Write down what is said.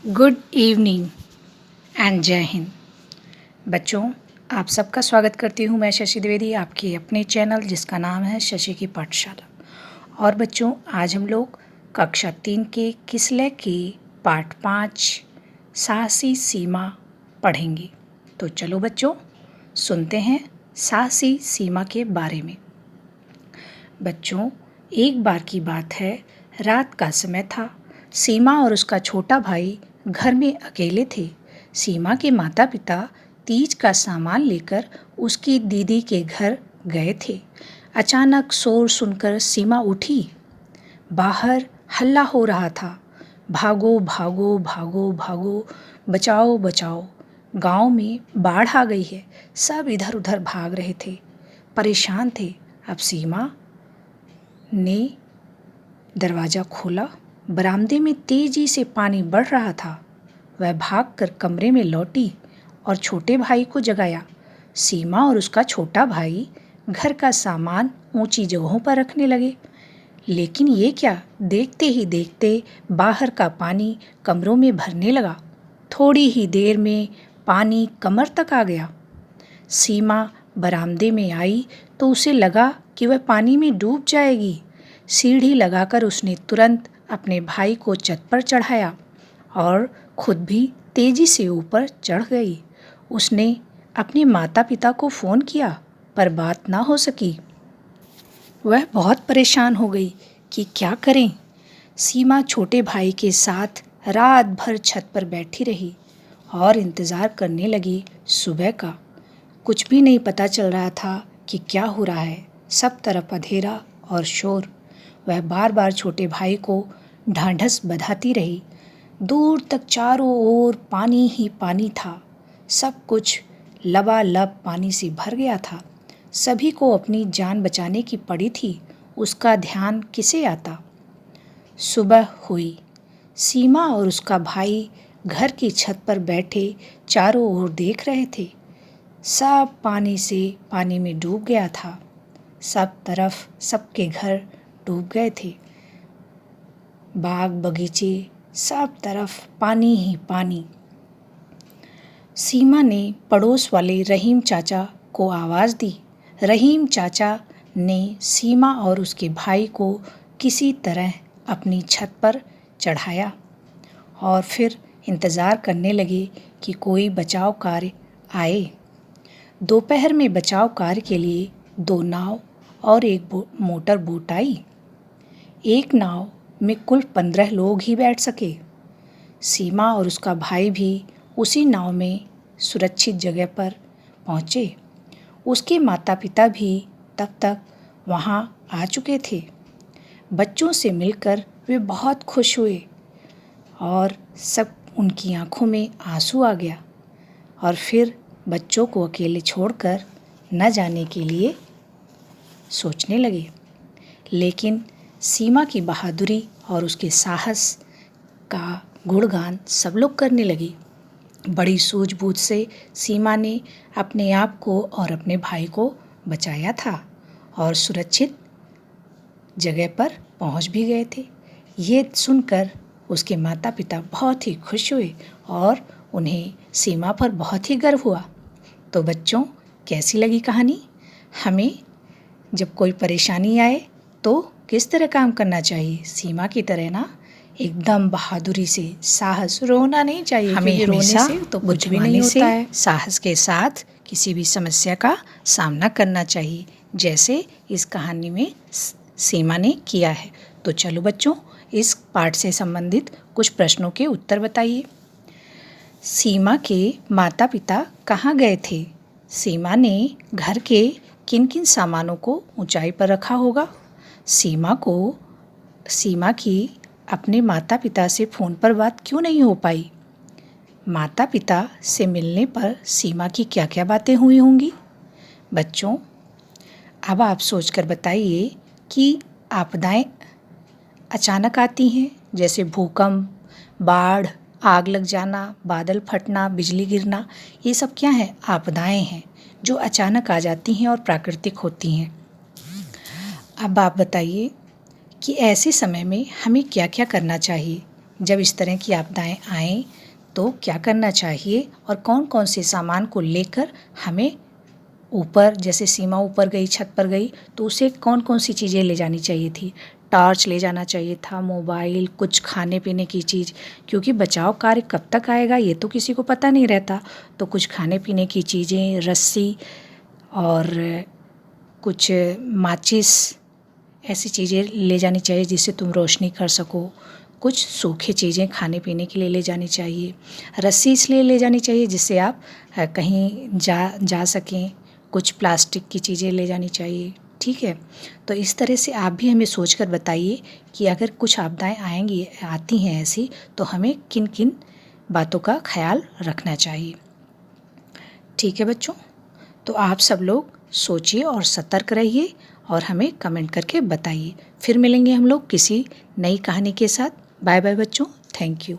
Good evening and जय हिंद। बच्चों, आप सबका स्वागत करती हूँ मैं शशि द्विवेदी, आपके अपने चैनल जिसका नाम है शशि की पाठशाला। और बच्चों, आज हम लोग कक्षा 3 के किसलय के पाठ 5 साहसी सीमा पढ़ेंगे। तो चलो बच्चों, सुनते हैं साहसी सीमा के बारे में। बच्चों, एक बार की बात है, रात का समय था। सीमा और उसका छोटा भाई घर में अकेले थे। सीमा के माता पिता तीज का सामान लेकर उसकी दीदी के घर गए थे। अचानक शोर सुनकर सीमा उठी। बाहर हल्ला हो रहा था, भागो भागो भागो भागो, बचाओ बचाओ, गांव में बाढ़ आ गई है। सब इधर उधर भाग रहे थे, परेशान थे। अब सीमा ने दरवाज़ा खोला। बरामदे में तेजी से पानी बढ़ रहा था। वह भागकर कमरे में लौटी और छोटे भाई को जगाया। सीमा और उसका छोटा भाई घर का सामान ऊंची जगहों पर रखने लगे। लेकिन ये क्या, देखते ही देखते बाहर का पानी कमरों में भरने लगा। थोड़ी ही देर में पानी कमर तक आ गया। सीमा बरामदे में आई तो उसे लगा कि वह पानी में डूब जाएगी। सीढ़ी लगाकर उसने तुरंत अपने भाई को छत पर चढ़ाया और खुद भी तेजी से ऊपर चढ़ गई। उसने अपने माता पिता को फ़ोन किया पर बात ना हो सकी। वह बहुत परेशान हो गई कि क्या करें। सीमा छोटे भाई के साथ रात भर छत पर बैठी रही और इंतज़ार करने लगी सुबह का। कुछ भी नहीं पता चल रहा था कि क्या हो रहा है। सब तरफ अंधेरा और शोर। वह बार बार छोटे भाई को ढांढस बंधाती रही। दूर तक चारों ओर पानी ही पानी था। सब कुछ लबालब पानी से भर गया था। सभी को अपनी जान बचाने की पड़ी थी। उसका ध्यान किसे आता। सुबह हुई। सीमा और उसका भाई घर की छत पर बैठे चारों ओर देख रहे थे। सब पानी से पानी में डूब गया था। सब तरफ सबके घर डूब गए थे। बाग बगीचे सब तरफ पानी ही पानी। सीमा ने पड़ोस वाले रहीम चाचा को आवाज़ दी। रहीम चाचा ने सीमा और उसके भाई को किसी तरह अपनी छत पर चढ़ाया और फिर इंतज़ार करने लगे कि कोई बचाव कार्य आए। दोपहर में बचाव कार्य के लिए 2 नाव और एक मोटर बोट आई। एक नाव में कुल 15 लोग ही बैठ सके। सीमा और उसका भाई भी उसी नाव में सुरक्षित जगह पर पहुँचे। उसके माता पिता भी तब तक वहाँ आ चुके थे। बच्चों से मिलकर वे बहुत खुश हुए और सब उनकी आंखों में आंसू आ गया और फिर बच्चों को अकेले छोड़कर न जाने के लिए सोचने लगे। लेकिन सीमा की बहादुरी और उसके साहस का गुणगान सब लोग करने लगे। बड़ी सूझबूझ से सीमा ने अपने आप को और अपने भाई को बचाया था और सुरक्षित जगह पर पहुंच भी गए थे। ये सुनकर उसके माता पिता बहुत ही खुश हुए और उन्हें सीमा पर बहुत ही गर्व हुआ। तो बच्चों, कैसी लगी कहानी? हमें जब कोई परेशानी आए तो किस तरह काम करना चाहिए? सीमा की तरह ना, एकदम बहादुरी से, साहस, रोना नहीं चाहिए। हमें हमेशा रोने से तो कुछ भी नहीं होता है। साहस के साथ किसी भी समस्या का सामना करना चाहिए, जैसे इस कहानी में सीमा ने किया है। तो चलो बच्चों, इस पाठ से संबंधित कुछ प्रश्नों के उत्तर बताइए। सीमा के माता पिता कहाँ गए थे? सीमा ने घर के किन किन सामानों को ऊंचाई पर रखा होगा? सीमा की अपने माता पिता से फ़ोन पर बात क्यों नहीं हो पाई? माता पिता से मिलने पर सीमा की क्या क्या बातें हुई होंगी? बच्चों, अब आप सोचकर बताइए कि आपदाएं अचानक आती हैं, जैसे भूकंप, बाढ़, आग लग जाना, बादल फटना, बिजली गिरना, ये सब क्या है? आपदाएं हैं जो अचानक आ जाती हैं और प्राकृतिक होती हैं। अब आप बताइए कि ऐसे समय में हमें क्या क्या करना चाहिए? जब इस तरह की आपदाएं आएँ तो क्या करना चाहिए और कौन कौन से सामान को लेकर हमें ऊपर, जैसे सीमा ऊपर गई, छत पर गई, तो उसे कौन कौन सी चीज़ें ले जानी चाहिए थी। टॉर्च ले जाना चाहिए था, मोबाइल, कुछ खाने पीने की चीज़, क्योंकि बचाव कार्य कब तक आएगा ये तो किसी को पता नहीं रहता। तो कुछ खाने पीने की चीज़ें, रस्सी और कुछ माचिस, ऐसी चीज़ें ले जानी चाहिए जिससे तुम रोशनी कर सको। कुछ सूखी चीज़ें खाने पीने के लिए ले जानी चाहिए। रस्सी इसलिए ले जानी चाहिए जिससे आप कहीं जा सकें। कुछ प्लास्टिक की चीज़ें ले जानी चाहिए, ठीक है। तो इस तरह से आप भी हमें सोच कर बताइए कि अगर कुछ आपदाएं आती हैं ऐसी, तो हमें किन किन बातों का ख्याल रखना चाहिए। ठीक है बच्चों, तो आप सब लोग सोचिए और सतर्क रहिए और हमें कमेंट करके बताइए। फिर मिलेंगे हम लोग किसी नई कहानी के साथ। बाय बाय बच्चों, थैंक यू।